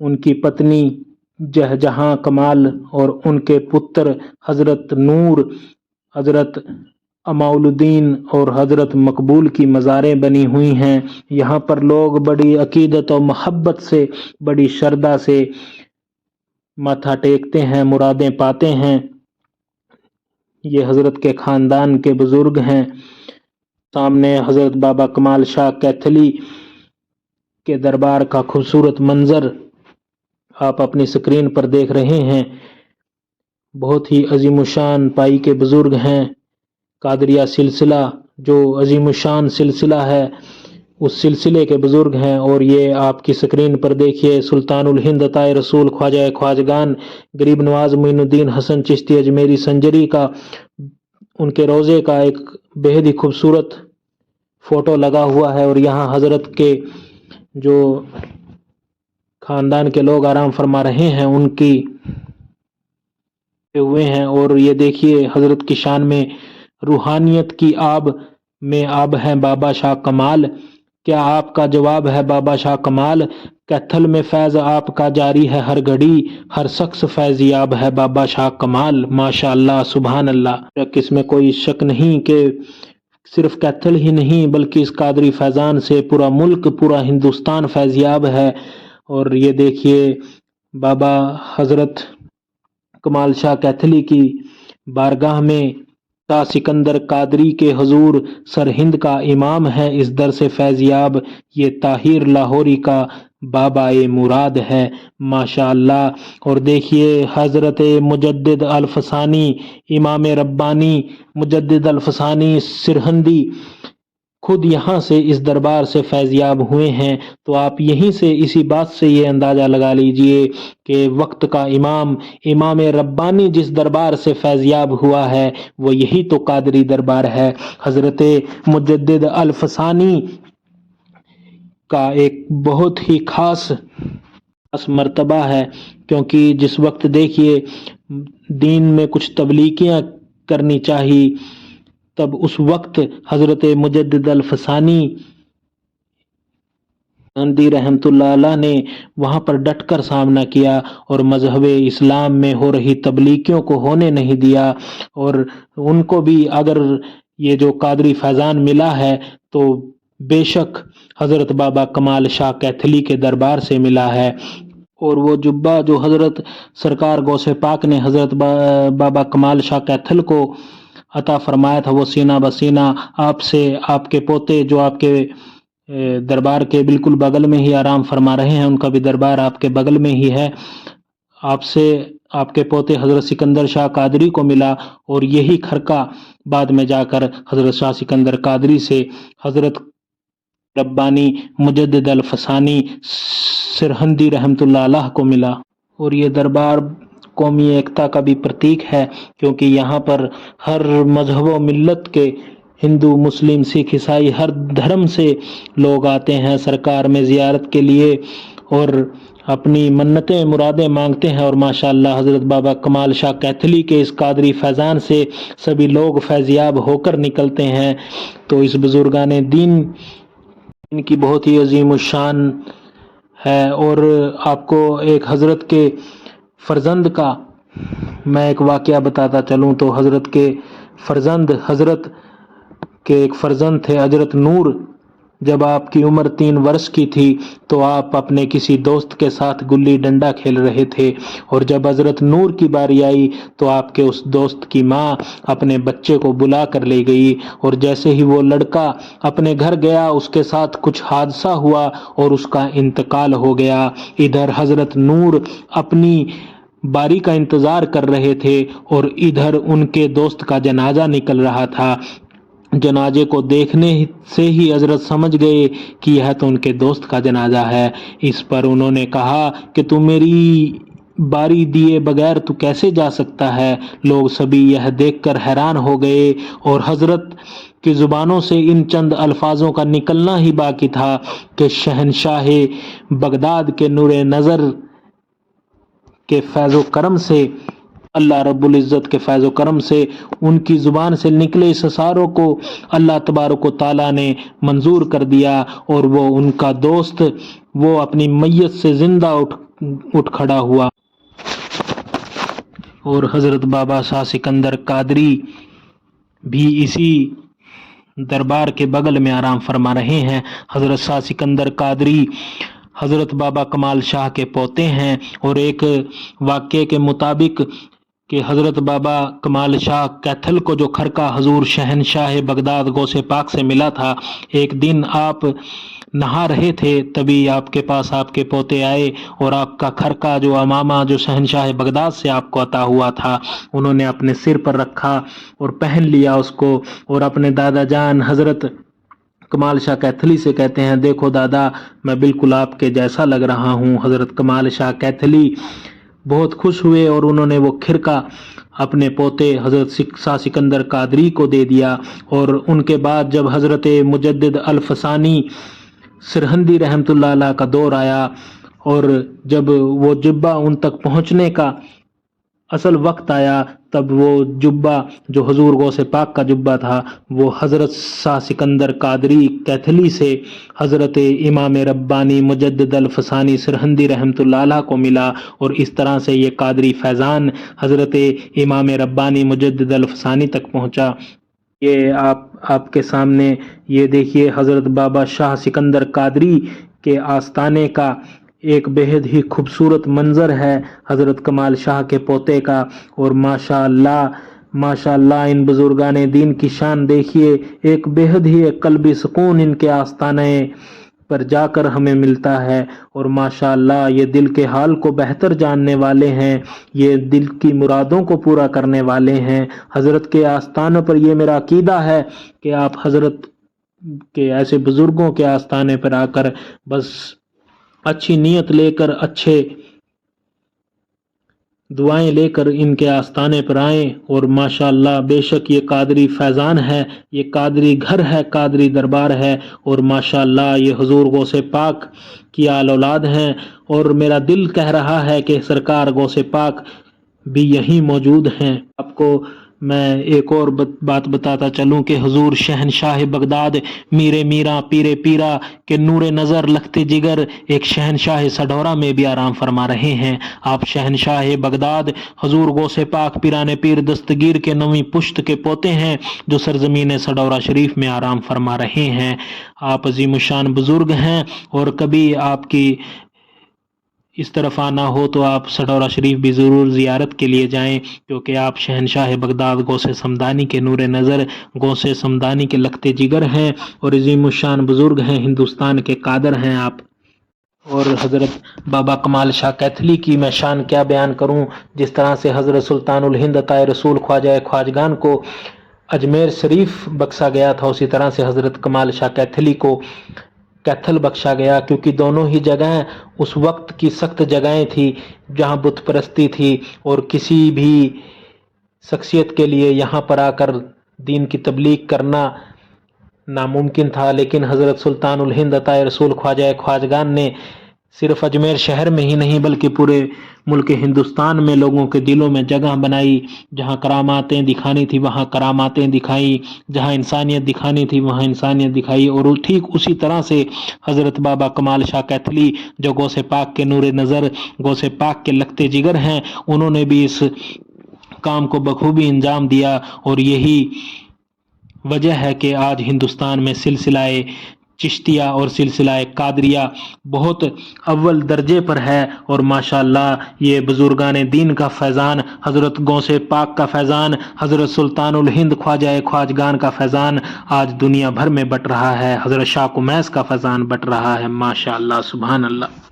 ان کی پتنی جہاں کمال اور ان کے پتر حضرت نور، حضرت اماؤل الدین اور حضرت مقبول کی مزاریں بنی ہوئی ہیں۔ یہاں پر لوگ بڑی عقیدت و محبت سے، بڑی شردا سے ماتھا ٹیکتے ہیں، مرادیں پاتے ہیں۔ یہ حضرت کے خاندان کے بزرگ ہیں۔ سامنے حضرت بابا کمال شاہ کیتھلی کے دربار کا خوبصورت منظر آپ اپنی اسکرین پر دیکھ رہے ہیں۔ بہت ہی عظیم الشان پائی کے بزرگ ہیں۔ قادریہ سلسلہ جو عظیم الشان سلسلہ ہے، اس سلسلے کے بزرگ ہیں، اور یہ آپ کی اسکرین پر دیکھیے سلطان الہند عطائے رسول خواجہ خواجگان غریب نواز معین الدین حسن چشتی اجمیری سنجری کا، ان کے روضے کا ایک بہت ہی خوبصورت فوٹو لگا ہوا ہے، اور یہاں حضرت کے جو خاندان کے لوگ آرام فرما رہے ہیں ان کی ہوئے ہیں۔ اور یہ دیکھیے حضرت کی شان میں روحانیت کی آب میں آب ہے بابا شاہ کمال۔ کیا آپ کا جواب ہے بابا شاہ کمال؟ کیتھل میں فیض آپ کا جاری ہے ہر گھڑی، ہر شخص فیض یاب ہے بابا شاہ کمال۔ ماشاء اللہ، سبحان اللہ۔ اس میں کوئی شک نہیں کہ صرف کیتھل ہی نہیں بلکہ اس قادری فیضان سے پورا ملک، پورا ہندوستان فیض یاب ہے۔ اور یہ دیکھیے بابا حضرت کمال شاہ کیتھلی کی بارگاہ میں شاہ سکندر قادری کے حضور سرہند کا امام ہے اس در سے فیض یاب، یہ طاہر لاہوری کا بابا مراد ہے۔ ماشاء اللہ۔ اور دیکھیے حضرت مجدد الفسانی، امام ربانی مجدد الفسانی سرہندی خود یہاں سے اس دربار سے فیض یاب ہوئے ہیں، تو آپ یہیں سے اسی بات سے یہ اندازہ لگا لیجئے کہ وقت کا امام، امام ربانی جس دربار سے فیض یاب ہوا ہے وہ یہی تو قادری دربار ہے۔ حضرت مجدد الفسانی کا ایک بہت ہی خاص مرتبہ ہے، کیونکہ جس وقت دیکھیے دین میں کچھ تبلیغیاں کرنی چاہیے، تب اس وقت حضرت مجدد الفسانی گاندھی رحمت اللہ علیہ نے وہاں پر ڈٹ کر سامنا کیا اور مذہب اسلام میں ہو رہی تبلیغیوں کو ہونے نہیں دیا، اور ان کو بھی اگر یہ جو قادری فیضان ملا ہے تو بے شک حضرت بابا کمال شاہ کیتھلی کے دربار سے ملا ہے۔ اور وہ جبہ جو حضرت سرکار غوث پاک نے حضرت بابا کمال شاہ کیتھل کو عطا فرمایا تھا، وہ سینہ بسینہ آپ سے، آپ کے پوتے جو آپ کے دربار کے بالکل بغل میں ہی آرام فرما رہے ہیں، ان کا بھی دربار آپ کے بغل میں ہی ہے، آپ سے آپ کے پوتے حضرت سکندر شاہ قادری کو ملا، اور یہی خرقہ بعد میں جا کر حضرت شاہ سکندر قادری سے حضرت ربانی مجدد الفسانی سرہندی رحمت اللہ علیہ کو ملا۔ اور یہ دربار قومی ایکتا کا بھی پرتیک ہے، کیونکہ یہاں پر ہر مذہب و ملت کے، ہندو مسلم سکھ عیسائی، ہر دھرم سے لوگ آتے ہیں سرکار میں زیارت کے لیے اور اپنی منتیں مرادیں مانگتے ہیں، اور ماشاءاللہ حضرت بابا کمال شاہ کیتھلی کے اس قادری فیضان سے سبھی لوگ فیضیاب ہو کر نکلتے ہیں۔ تو اس بزرگان دین ان کی بہت ہی عظیم الشان ہے۔ اور آپ کو ایک حضرت کے فرزند کا میں ایک واقعہ بتاتا چلوں تو حضرت کے فرزند، حضرت کے ایک فرزند تھے حضرت نور، جب آپ کی عمر 3 برس کی تھی تو آپ اپنے کسی دوست کے ساتھ گلی ڈنڈا کھیل رہے تھے، اور جب حضرت نور کی باری آئی تو آپ کے اس دوست کی ماں اپنے بچے کو بلا کر لے گئی، اور جیسے ہی وہ لڑکا اپنے گھر گیا اس کے ساتھ کچھ حادثہ ہوا اور اس کا انتقال ہو گیا۔ ادھر حضرت نور اپنی باری کا انتظار کر رہے تھے اور ادھر ان کے دوست کا جنازہ نکل رہا تھا۔ جنازے کو دیکھنے سے ہی حضرت سمجھ گئے کہ یہ تو ان کے دوست کا جنازہ ہے۔ اس پر انہوں نے کہا کہ تو میری باری دیے بغیر تو کیسے جا سکتا ہے؟ لوگ سبھی یہ دیکھ کر حیران ہو گئے، اور حضرت کی زبانوں سے ان چند الفاظوں کا نکلنا ہی باقی تھا کہ شہنشاہ بغداد کے نور نظر کے فیض و کرم سے، اللہ رب العزت کے فیض و کرم سے ان کی زبان سے نکلے اس اشاروں کو اللہ تبارک و تعالیٰ نے منظور کر دیا، اور وہ ان کا دوست وہ اپنی میت سے زندہ اٹھ کھڑا ہوا، اور حضرت بابا شاہ سکندر قادری بھی اسی دربار کے بغل میں آرام فرما رہے ہیں۔ حضرت شاہ سکندر قادری حضرت بابا کمال شاہ کے پوتے ہیں، اور ایک واقعے کے مطابق کہ حضرت بابا کمال شاہ کیتھل کو جو خرقہ حضور شہنشاہ بغداد غوث پاک سے ملا تھا، ایک دن آپ نہا رہے تھے، تبھی آپ کے پاس آپ کے پوتے آئے اور آپ کا خرقہ جو امامہ جو شہنشاہ بغداد سے آپ کو عطا ہوا تھا، انہوں نے اپنے سر پر رکھا اور پہن لیا اس کو، اور اپنے دادا جان حضرت کمال شاہ کیتھلی سے کہتے ہیں، دیکھو دادا، میں بالکل آپ کے جیسا لگ رہا ہوں۔ حضرت کمال شاہ کیتھلی بہت خوش ہوئے اور انہوں نے وہ خرقہ اپنے پوتے حضرت شاہ سکندر قادری کو دے دیا، اور ان کے بعد جب حضرت مجدد الفسانی سرہندی رحمۃ اللہ علیہ کا دور آیا، اور جب وہ جبہ ان تک پہنچنے کا اصل وقت آیا، تب وہ جبہ جو حضور غوث پاک کا جبہ تھا، وہ حضرت شاہ سکندر قادری کیتھلی سے حضرت امام ربانی مجدد الفسانی سرہندی رحمۃ اللہ علیہ کو ملا، اور اس طرح سے یہ قادری فیضان حضرت امام ربانی مجدد الفسانی تک پہنچا۔ یہ آپ کے سامنے یہ دیکھیے حضرت بابا شاہ سکندر قادری کے آستانے کا ایک بہت ہی خوبصورت منظر ہے حضرت کمال شاہ کے پوتے کا، اور ماشاءاللہ ان بزرگان دین کی شان دیکھیے، ایک بہت ہی قلبی سکون ان کے آستانے پر جا کر ہمیں ملتا ہے، اور ماشاءاللہ یہ دل کے حال کو بہتر جاننے والے ہیں، یہ دل کی مرادوں کو پورا کرنے والے ہیں۔ حضرت کے آستانوں پر یہ میرا عقیدہ ہے کہ آپ حضرت کے ایسے بزرگوں کے آستانے پر آ کر بس اچھی نیت لے کر، اچھے دعائیں لے کر ان کے آستانے پر آئیں، اور ماشاءاللہ بے شک یہ قادری فیضان ہے، یہ قادری گھر ہے، قادری دربار ہے، اور ماشاءاللہ یہ حضور غوث پاک کی آل اولاد ہیں، اور میرا دل کہہ رہا ہے کہ سرکار غوث پاک بھی یہیں موجود ہیں۔ آپ کو میں ایک اور بات بتاتا چلوں کہ حضور شہنشاہ بغداد میرے میرا پیرے پیرا کے نور نظر لخت جگر ایک شہنشاہ سڈورہ میں بھی آرام فرما رہے ہیں۔ آپ شہنشاہ بغداد حضور غوث پاک پیران پیر دستگیر کے 9ویں پشت کے پوتے ہیں، جو سرزمین سڈورہ شریف میں آرام فرما رہے ہیں۔ آپ عظیم الشان بزرگ ہیں، اور کبھی آپ کی اس طرف آنا ہو تو آپ سڈورہ شریف بھی ضرور زیارت کے لیے جائیں، کیونکہ آپ شہنشاہ بغداد غوث سمدانی کے نور نظر، غوث سمدانی کے لخت جگر ہیں، اور عظیم الشان بزرگ ہیں، ہندوستان کے قادر ہیں آپ۔ اور حضرت بابا کمال شاہ کیتھلی کی میں شان کیا بیان کروں، جس طرح سے حضرت سلطان الہند عطائے رسول خواجہ خواجگان کو اجمیر شریف بخشا گیا تھا، اسی طرح سے حضرت کمال شاہ کیتھلی کو کیتھل بخشا گیا، کیونکہ دونوں ہی جگہیں اس وقت کی سخت جگہیں تھی جہاں بت پرستی تھی، اور کسی بھی شخصیت کے لیے یہاں پر آ کر دین کی تبلیغ کرنا ناممکن تھا، لیکن حضرت سلطان الہند عطائے رسول خواجہ خواجگان نے صرف اجمیر شہر میں ہی نہیں بلکہ پورے ملک ہندوستان میں لوگوں کے دلوں میں جگہ بنائی، جہاں کراماتیں دکھانی تھی وہاں کراماتیں دکھائی، جہاں انسانیت دکھانی تھی وہاں انسانیت دکھائی، اور ٹھیک اسی طرح سے حضرت بابا کمال شاہ کیتھلی جو غوث پاک کے نور نظر، غوث پاک کے لخت جگر ہیں، انہوں نے بھی اس کام کو بخوبی انجام دیا، اور یہی وجہ ہے کہ آج ہندوستان میں سلسلہ چشتیہ اور سلسلہ قادریہ بہت اول درجے پر ہے، اور ماشاءاللہ یہ بزرگان دین کا فیضان، حضرت غوث پاک کا فیضان، حضرت سلطان الہند خواجہ خواجگان کا فیضان آج دنیا بھر میں بٹ رہا ہے، حضرت شاہ کمیس کا فیضان بٹ رہا ہے، ماشاءاللہ سبحان اللہ۔